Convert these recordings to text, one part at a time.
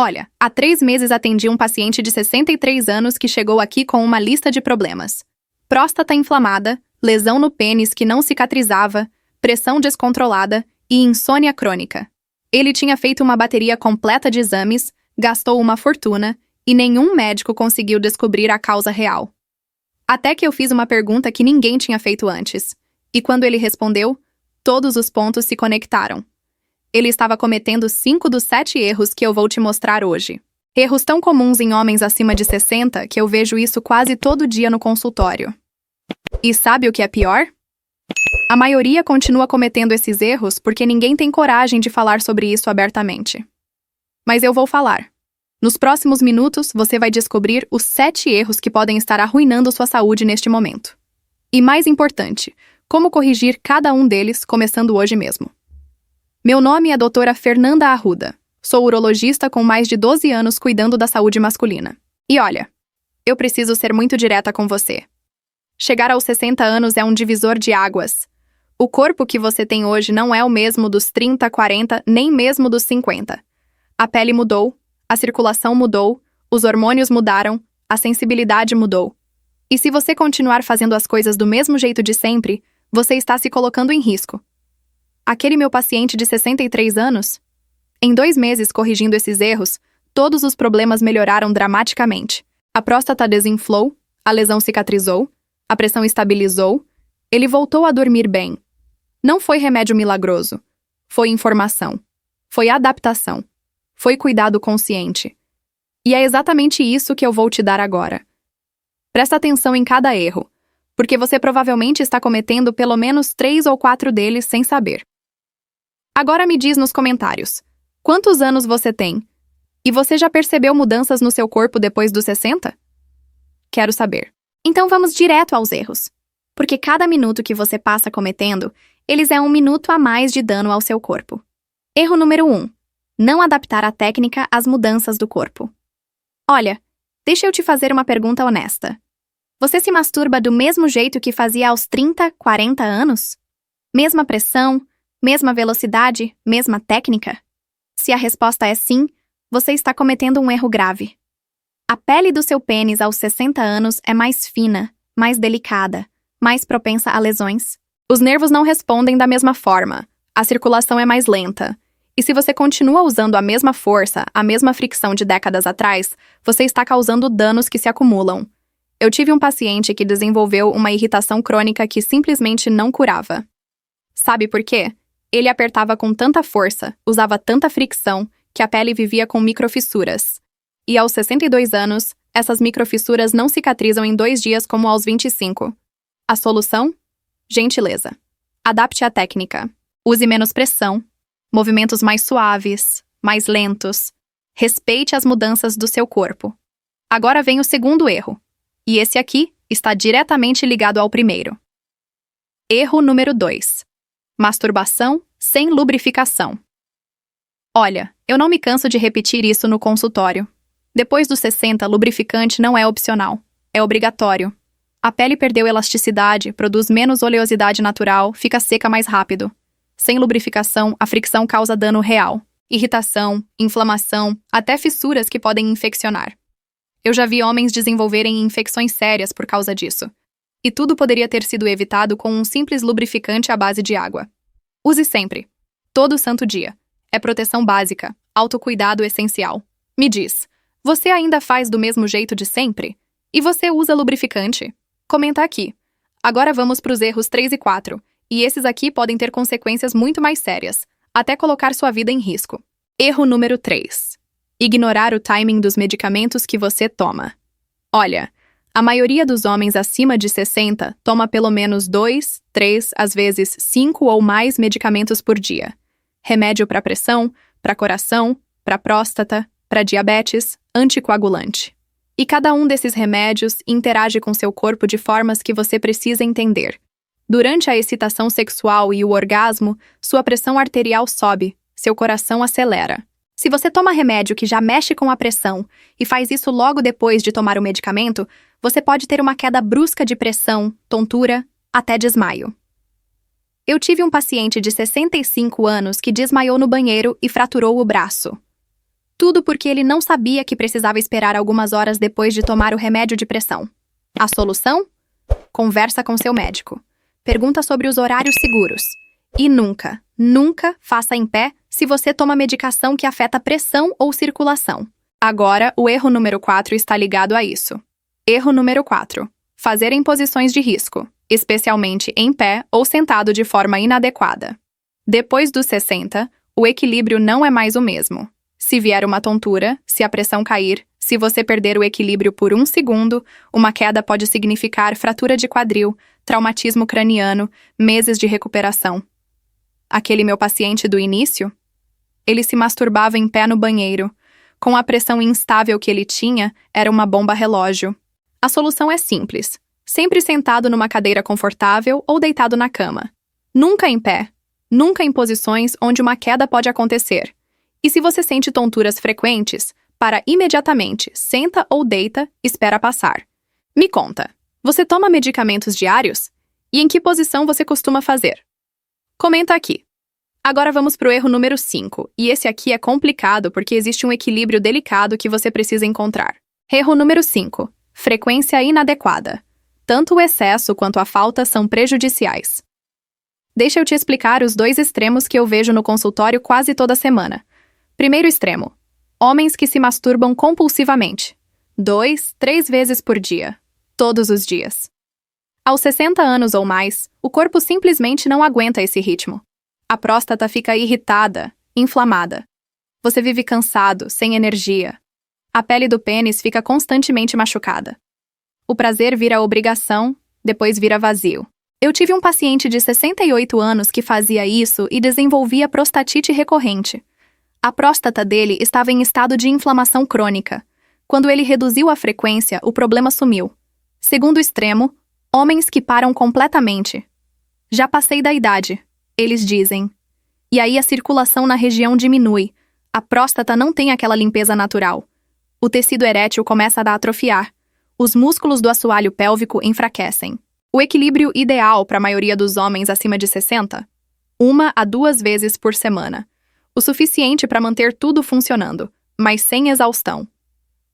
Olha, há 3 meses atendi um paciente de 63 anos que chegou aqui com uma lista de problemas. Próstata inflamada, lesão no pênis que não cicatrizava, pressão descontrolada e insônia crônica. Ele tinha feito uma bateria completa de exames, gastou uma fortuna e nenhum médico conseguiu descobrir a causa real. Até que eu fiz uma pergunta que ninguém tinha feito antes. E quando ele respondeu, todos os pontos se conectaram. Ele estava cometendo 5 dos 7 erros que eu vou te mostrar hoje. Erros tão comuns em homens acima de 60 que eu vejo isso quase todo dia no consultório. E sabe o que é pior? A maioria continua cometendo esses erros porque ninguém tem coragem de falar sobre isso abertamente. Mas eu vou falar. Nos próximos minutos, você vai descobrir os 7 erros que podem estar arruinando sua saúde neste momento. E mais importante, como corrigir cada um deles começando hoje mesmo. Meu nome é Doutora Fernanda Arruda. Sou urologista com mais de 12 anos cuidando da saúde masculina. E olha, eu preciso ser muito direta com você. Chegar aos 60 anos é um divisor de águas. O corpo que você tem hoje não é o mesmo dos 30, 40, nem mesmo dos 50. A pele mudou, a circulação mudou, os hormônios mudaram, a sensibilidade mudou. E se você continuar fazendo as coisas do mesmo jeito de sempre, você está se colocando em risco. Aquele meu paciente de 63 anos? Em 2 meses corrigindo esses erros, todos os problemas melhoraram dramaticamente. A próstata desinflou, a lesão cicatrizou, a pressão estabilizou, ele voltou a dormir bem. Não foi remédio milagroso. Foi informação. Foi adaptação. Foi cuidado consciente. E é exatamente isso que eu vou te dar agora. Presta atenção em cada erro, porque você provavelmente está cometendo pelo menos 3 ou 4 deles sem saber. Agora me diz nos comentários, quantos anos você tem? E você já percebeu mudanças no seu corpo depois dos 60? Quero saber. Então vamos direto aos erros. Porque cada minuto que você passa cometendo, eles é 1 minuto a mais de dano ao seu corpo. Erro número 1. Não adaptar a técnica às mudanças do corpo. Olha, deixa eu te fazer uma pergunta honesta. Você se masturba do mesmo jeito que fazia aos 30, 40 anos? Mesma pressão, mesma velocidade, mesma técnica? Se a resposta é sim, você está cometendo um erro grave. A pele do seu pênis aos 60 anos é mais fina, mais delicada, mais propensa a lesões. Os nervos não respondem da mesma forma, a circulação é mais lenta. E se você continua usando a mesma força, a mesma fricção de décadas atrás, você está causando danos que se acumulam. Eu tive um paciente que desenvolveu uma irritação crônica que simplesmente não curava. Sabe por quê? Ele apertava com tanta força, usava tanta fricção, que a pele vivia com microfissuras. E aos 62 anos, essas microfissuras não cicatrizam em 2 dias como aos 25. A solução? Gentileza. Adapte a técnica. Use menos pressão. Movimentos mais suaves, mais lentos. Respeite as mudanças do seu corpo. Agora vem o segundo erro. E esse aqui está diretamente ligado ao primeiro. Erro número 2. Masturbação sem lubrificação. Olha, eu não me canso de repetir isso no consultório. Depois dos 60, lubrificante não é opcional, é obrigatório. A pele perdeu elasticidade, produz menos oleosidade natural, fica seca mais rápido. Sem lubrificação, a fricção causa dano real. Irritação, inflamação, até fissuras que podem infeccionar. Eu já vi homens desenvolverem infecções sérias por causa disso. E tudo poderia ter sido evitado com um simples lubrificante à base de água. Use sempre. Todo santo dia. É proteção básica, autocuidado essencial. Me diz, você ainda faz do mesmo jeito de sempre? E você usa lubrificante? Comenta aqui. Agora vamos para os erros 3 e 4. E esses aqui podem ter consequências muito mais sérias, até colocar sua vida em risco. Erro número 3. Ignorar o timing dos medicamentos que você toma. Olha, a maioria dos homens acima de 60 toma pelo menos 2, 3, às vezes 5 ou mais medicamentos por dia. Remédio para pressão, para coração, para próstata, para diabetes, anticoagulante. E cada um desses remédios interage com seu corpo de formas que você precisa entender. Durante a excitação sexual e o orgasmo, sua pressão arterial sobe, seu coração acelera. Se você toma remédio que já mexe com a pressão e faz isso logo depois de tomar o medicamento, você pode ter uma queda brusca de pressão, tontura, até desmaio. Eu tive um paciente de 65 anos que desmaiou no banheiro e fraturou o braço. Tudo porque ele não sabia que precisava esperar algumas horas depois de tomar o remédio de pressão. A solução? Conversa com seu médico. Pergunta sobre os horários seguros. E nunca, nunca faça em pé se você toma medicação que afeta pressão ou circulação. Agora, o erro número 4 está ligado a isso. Erro número 4. Fazer em posições de risco, especialmente em pé ou sentado de forma inadequada. Depois dos 60, o equilíbrio não é mais o mesmo. Se vier uma tontura, se a pressão cair, se você perder o equilíbrio por 1 segundo, uma queda pode significar fratura de quadril, traumatismo craniano, meses de recuperação. Aquele meu paciente do início? Ele se masturbava em pé no banheiro. Com a pressão instável que ele tinha, era uma bomba relógio. A solução é simples. Sempre sentado numa cadeira confortável ou deitado na cama. Nunca em pé. Nunca em posições onde uma queda pode acontecer. E se você sente tonturas frequentes, para imediatamente, senta ou deita, espera passar. Me conta, você toma medicamentos diários? E em que posição você costuma fazer? Comenta aqui. Agora vamos para o erro número 5, e esse aqui é complicado porque existe um equilíbrio delicado que você precisa encontrar. Erro número 5. Frequência inadequada. Tanto o excesso quanto a falta são prejudiciais. Deixa eu te explicar os 2 extremos que eu vejo no consultório quase toda semana. Primeiro extremo. Homens que se masturbam compulsivamente. 2, 3 vezes por dia. Todos os dias. Aos 60 anos ou mais, o corpo simplesmente não aguenta esse ritmo. A próstata fica irritada, inflamada. Você vive cansado, sem energia. A pele do pênis fica constantemente machucada. O prazer vira obrigação, depois vira vazio. Eu tive um paciente de 68 anos que fazia isso e desenvolvia prostatite recorrente. A próstata dele estava em estado de inflamação crônica. Quando ele reduziu a frequência, o problema sumiu. Segundo extremo, homens que param completamente. Já passei da idade, eles dizem. E aí a circulação na região diminui. A próstata não tem aquela limpeza natural. O tecido erétil começa a atrofiar. Os músculos do assoalho pélvico enfraquecem. O equilíbrio ideal para a maioria dos homens acima de 60? 1 a 2 vezes por semana. O suficiente para manter tudo funcionando, mas sem exaustão.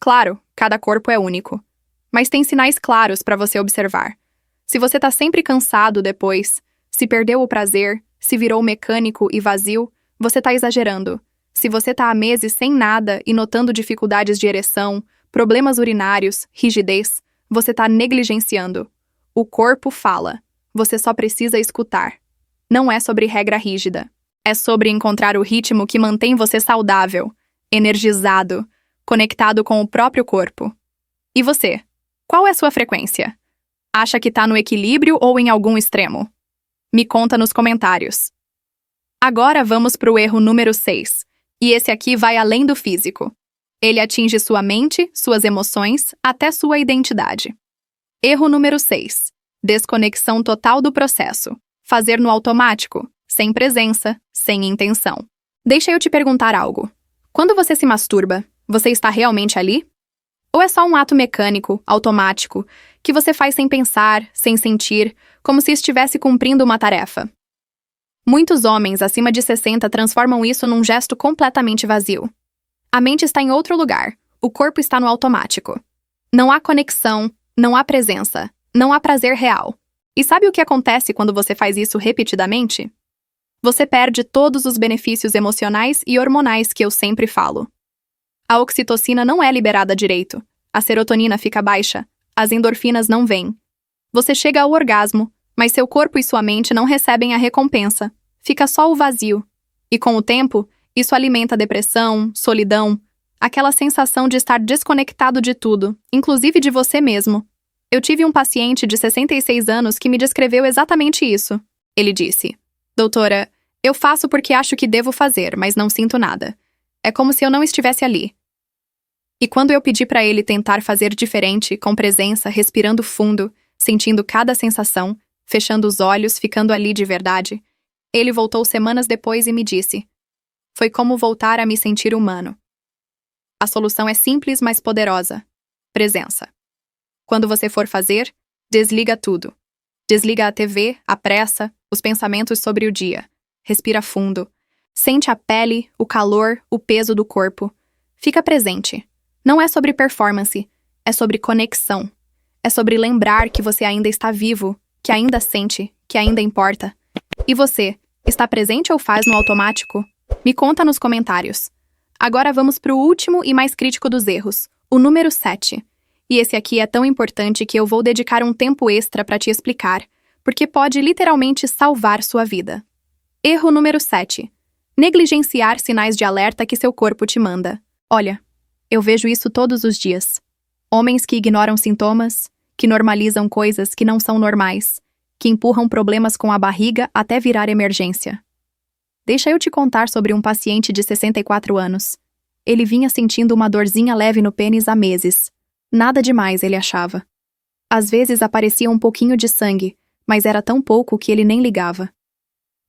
Claro, cada corpo é único. Mas tem sinais claros para você observar. Se você está sempre cansado depois, se perdeu o prazer, se virou mecânico e vazio, você está exagerando. Se você está há meses sem nada e notando dificuldades de ereção, problemas urinários, rigidez, você está negligenciando. O corpo fala. Você só precisa escutar. Não é sobre regra rígida. É sobre encontrar o ritmo que mantém você saudável, energizado, conectado com o próprio corpo. E você? Qual é sua frequência? Acha que está no equilíbrio ou em algum extremo? Me conta nos comentários. Agora vamos para o erro número 6. E esse aqui vai além do físico. Ele atinge sua mente, suas emoções, até sua identidade. Erro número 6. Desconexão total do processo. Fazer no automático, sem presença, sem intenção. Deixa eu te perguntar algo. Quando você se masturba, você está realmente ali? Ou é só um ato mecânico, automático, que você faz sem pensar, sem sentir, como se estivesse cumprindo uma tarefa? Muitos homens acima de 60 transformam isso num gesto completamente vazio. A mente está em outro lugar, o corpo está no automático. Não há conexão, não há presença, não há prazer real. E sabe o que acontece quando você faz isso repetidamente? Você perde todos os benefícios emocionais e hormonais que eu sempre falo. A oxitocina não é liberada direito, a serotonina fica baixa, as endorfinas não vêm. Você chega ao orgasmo, mas seu corpo e sua mente não recebem a recompensa, fica só o vazio. E com o tempo, isso alimenta depressão, solidão, aquela sensação de estar desconectado de tudo, inclusive de você mesmo. Eu tive um paciente de 66 anos que me descreveu exatamente isso. Ele disse: Doutora, eu faço porque acho que devo fazer, mas não sinto nada. É como se eu não estivesse ali. E quando eu pedi para ele tentar fazer diferente, com presença, respirando fundo, sentindo cada sensação, fechando os olhos, ficando ali de verdade, ele voltou semanas depois e me disse: Foi como voltar a me sentir humano. A solução é simples, mas poderosa. Presença. Quando você for fazer, desliga tudo. Desliga a TV, a pressa, os pensamentos sobre o dia. Respira fundo. Sente a pele, o calor, o peso do corpo. Fica presente. Não é sobre performance, é sobre conexão. É sobre lembrar que você ainda está vivo, que ainda sente, que ainda importa. E você, está presente ou faz no automático? Me conta nos comentários. Agora vamos para o último e mais crítico dos erros, o número 7. E esse aqui é tão importante que eu vou dedicar um tempo extra para te explicar, porque pode literalmente salvar sua vida. Erro número 7. Negligenciar sinais de alerta que seu corpo te manda. Olha, eu vejo isso todos os dias. Homens que ignoram sintomas, que normalizam coisas que não são normais, que empurram problemas com a barriga até virar emergência. Deixa eu te contar sobre um paciente de 64 anos. Ele vinha sentindo uma dorzinha leve no pênis há meses. Nada demais, ele achava. Às vezes aparecia um pouquinho de sangue, mas era tão pouco que ele nem ligava.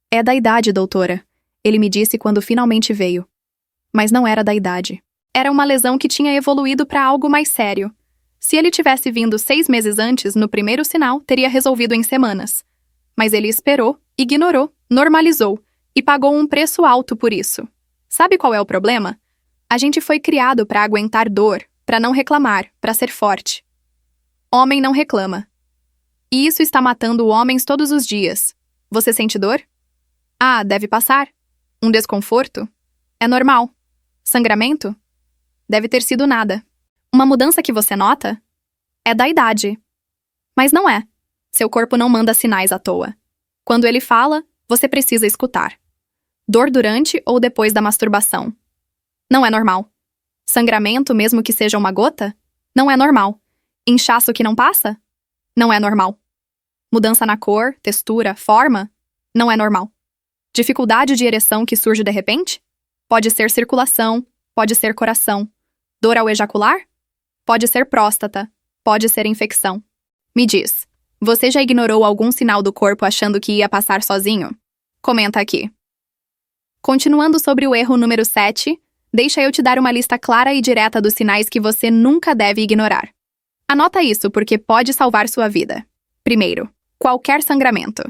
É da idade, doutora, ele me disse quando finalmente veio. Mas não era da idade. Era uma lesão que tinha evoluído para algo mais sério. Se ele tivesse vindo 6 meses antes, no primeiro sinal, teria resolvido em semanas. Mas ele esperou, ignorou, normalizou e pagou um preço alto por isso. Sabe qual é o problema? A gente foi criado para aguentar dor, para não reclamar, para ser forte. Homem não reclama. E isso está matando homens todos os dias. Você sente dor? Ah, deve passar. Um desconforto? É normal. Sangramento? Deve ter sido nada. Uma mudança que você nota? É da idade. Mas não é. Seu corpo não manda sinais à toa. Quando ele fala, você precisa escutar. Dor durante ou depois da masturbação? Não é normal. Sangramento, mesmo que seja uma gota? Não é normal. Inchaço que não passa? Não é normal. Mudança na cor, textura, forma? Não é normal. Dificuldade de ereção que surge de repente? Pode ser circulação, pode ser coração. Dor ao ejacular? Pode ser próstata, pode ser infecção. Me diz, você já ignorou algum sinal do corpo achando que ia passar sozinho? Comenta aqui. Continuando sobre o erro número 7, deixa eu te dar uma lista clara e direta dos sinais que você nunca deve ignorar. Anota isso porque pode salvar sua vida. Primeiro, qualquer sangramento.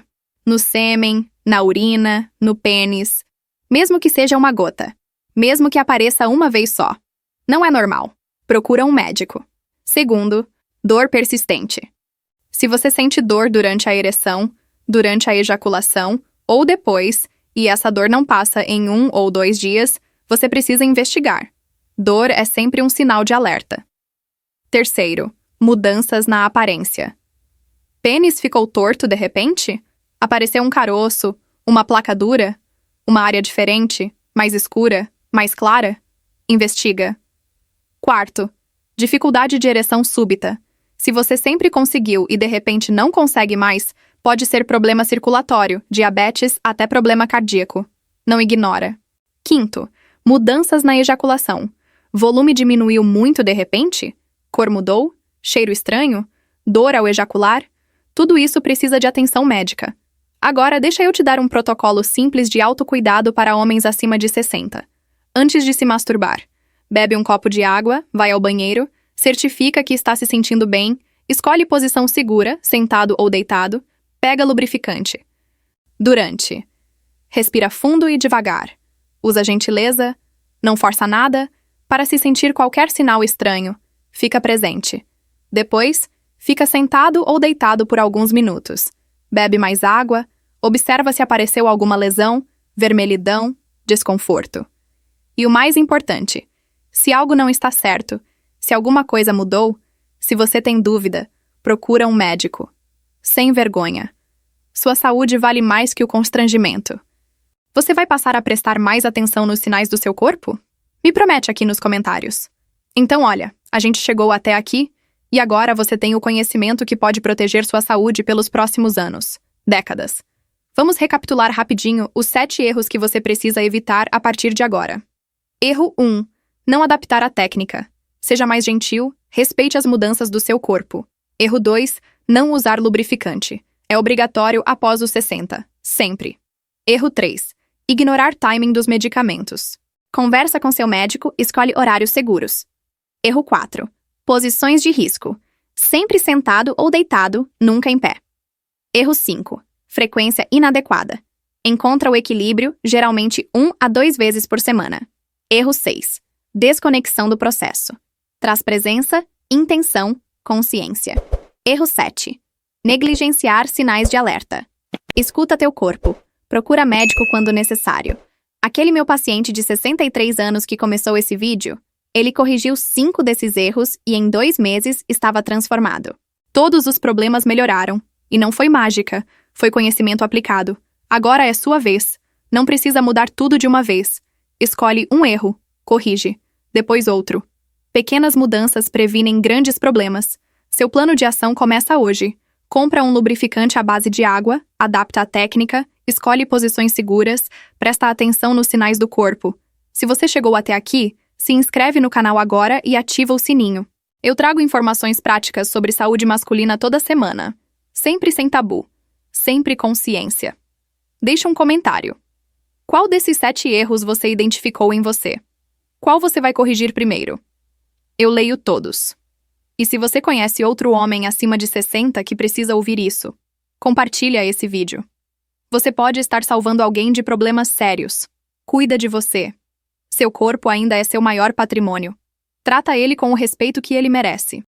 No sêmen, na urina, no pênis. Mesmo que seja uma gota. Mesmo que apareça uma vez só. Não é normal. Procura um médico. Segundo, dor persistente. Se você sente dor durante a ereção, durante a ejaculação ou depois, e essa dor não passa em 1 ou 2 dias, você precisa investigar. Dor é sempre um sinal de alerta. Terceiro, mudanças na aparência. Pênis ficou torto de repente? Apareceu um caroço, uma placa dura? Uma área diferente, mais escura, mais clara? Investiga. Quarto, dificuldade de ereção súbita. Se você sempre conseguiu e de repente não consegue mais, pode ser problema circulatório, diabetes até problema cardíaco. Não ignora. Quinto, mudanças na ejaculação. Volume diminuiu muito de repente? Cor mudou? Cheiro estranho? Dor ao ejacular? Tudo isso precisa de atenção médica. Agora, deixa eu te dar um protocolo simples de autocuidado para homens acima de 60. Antes de se masturbar, bebe um copo de água, vai ao banheiro, certifica que está se sentindo bem, escolhe posição segura, sentado ou deitado, pega lubrificante. Durante. Respira fundo e devagar. Usa gentileza, não força nada, para se sentir qualquer sinal estranho. Fica presente. Depois, fica sentado ou deitado por alguns minutos. Bebe mais água, observa se apareceu alguma lesão, vermelhidão, desconforto. E o mais importante, se algo não está certo, se alguma coisa mudou, se você tem dúvida, procura um médico. Sem vergonha. Sua saúde vale mais que o constrangimento. Você vai passar a prestar mais atenção nos sinais do seu corpo? Me promete aqui nos comentários. Então, olha, a gente chegou até aqui e agora você tem o conhecimento que pode proteger sua saúde pelos próximos anos, décadas. Vamos recapitular rapidinho os 7 erros que você precisa evitar a partir de agora. Erro 1. Não adaptar a técnica. Seja mais gentil, respeite as mudanças do seu corpo. Erro 2. Não usar lubrificante. É obrigatório após os 60. Sempre. Erro 3. Ignorar timing dos medicamentos. Conversa com seu médico, escolhe horários seguros. Erro 4. Posições de risco. Sempre sentado ou deitado, nunca em pé. Erro 5. Frequência inadequada. Encontra o equilíbrio, geralmente 1 a 2 vezes por semana. Erro 6. Desconexão do processo. Traz presença, intenção, consciência. Erro 7. Negligenciar sinais de alerta. Escuta teu corpo. Procura médico quando necessário. Aquele meu paciente de 63 anos que começou esse vídeo, ele corrigiu 5 desses erros e em 2 meses estava transformado. Todos os problemas melhoraram. E não foi mágica, foi conhecimento aplicado. Agora é sua vez. Não precisa mudar tudo de uma vez. Escolhe um erro, corrige, depois outro. Pequenas mudanças previnem grandes problemas. Seu plano de ação começa hoje. Compra um lubrificante à base de água, adapta a técnica, escolhe posições seguras, presta atenção nos sinais do corpo. Se você chegou até aqui, se inscreve no canal agora e ativa o sininho. Eu trago informações práticas sobre saúde masculina toda semana. Sempre sem tabu. Sempre com ciência. Deixa um comentário. Qual desses 7 erros você identificou em você? Qual você vai corrigir primeiro? Eu leio todos. E se você conhece outro homem acima de 60 que precisa ouvir isso, compartilha esse vídeo. Você pode estar salvando alguém de problemas sérios. Cuida de você. Seu corpo ainda é seu maior patrimônio. Trata ele com o respeito que ele merece.